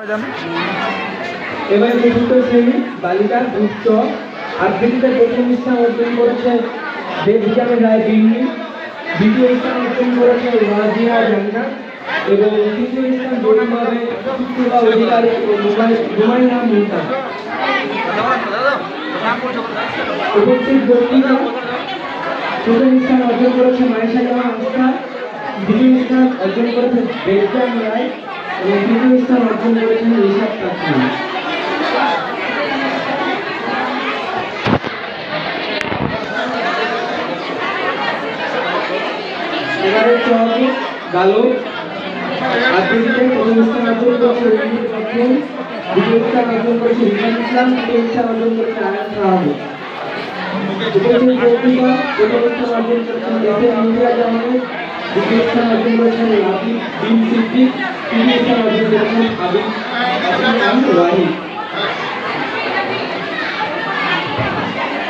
এবার চতুর্থ শ্রেণী বালিকার উচ্চ আবৃত্তিতে প্রথম স্থান অর্জন করেছে দেবযানী রায় বিন্নি, দ্বিতীয় স্থান অর্জন করেছে রাজিয়া জান্নাত এবং তৃতীয় স্থান যৌথভাবে সুপ্রভা অধিকারী ও রুমাইনা মুমতাজ। উপস্থিত বক্তৃতা প্রথম স্থান অর্জন করেছে মাইশা জামান আস্থা, দ্বিতীয় স্থান অর্জন করেছে দেবযানী রায় এবং তৃতীয় স্থান অর্জন করেছেন ঋষভ কাকড়ি। এবারে চৌকি গালো আবৃত্তিতে প্রথম স্থান অর্জন করেছে রবীন্দ্র চক্রবর্তী, দ্বিতীয় স্থান অর্জন করেছে রিফাত ইসলাম, তৃতীয় স্থান অর্জন করেছে আয়ান সাহাবু। উপস্থিত বক্তৃতা প্রথম স্থান অর্জন করেছেন এস এম ইন্ডিয়া জামানের, দ্বিতীয় স্থান অর্জন করেছেন রাফি বিন সিদ্দিক, তৃতীয় স্থান অর্জন করেছেন আবিদ ওয়াহিদ।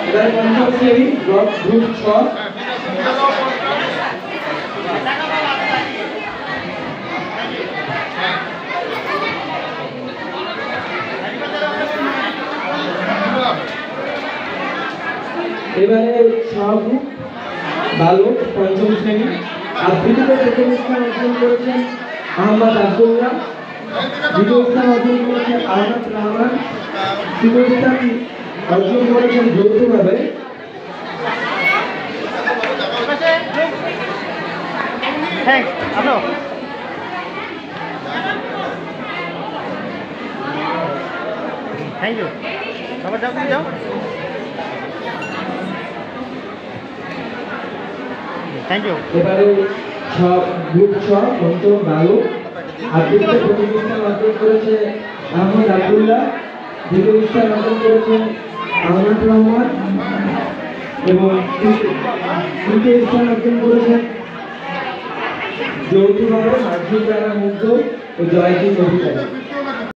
এবারে পঞ্চম শ্রেণী গ্রুপ 6 এবারে সহগ্রুপ বালক পঞ্চম শ্রেণী আবৃত্তিতে প্রথম স্থান অর্জন করেছেন আহমদ আব্দুল্লাহ, দ্বিতীয় স্থান অর্জন করেছেন আহমদ রহমান, তৃতীয় স্থান অর্জন করেছেন যৌথভাবে থ্যাংক ইউ। সবার যাও, তুমি যাও। Thank you. এবারে গ্রুপ 6 পঞ্চম বালক আবৃত্তিতে প্রথম স্থান অর্জন করেছে আহমদ আব্দুল্লাহ, দ্বিতীয় স্থান অর্জন করেছেন আহমদ রহমান এবং তৃতীয় স্থান অর্জন করেছেন যৌথভাবে মাঝি দ্বারা মুগ্ধ ও জয়দীপ অধিকারী।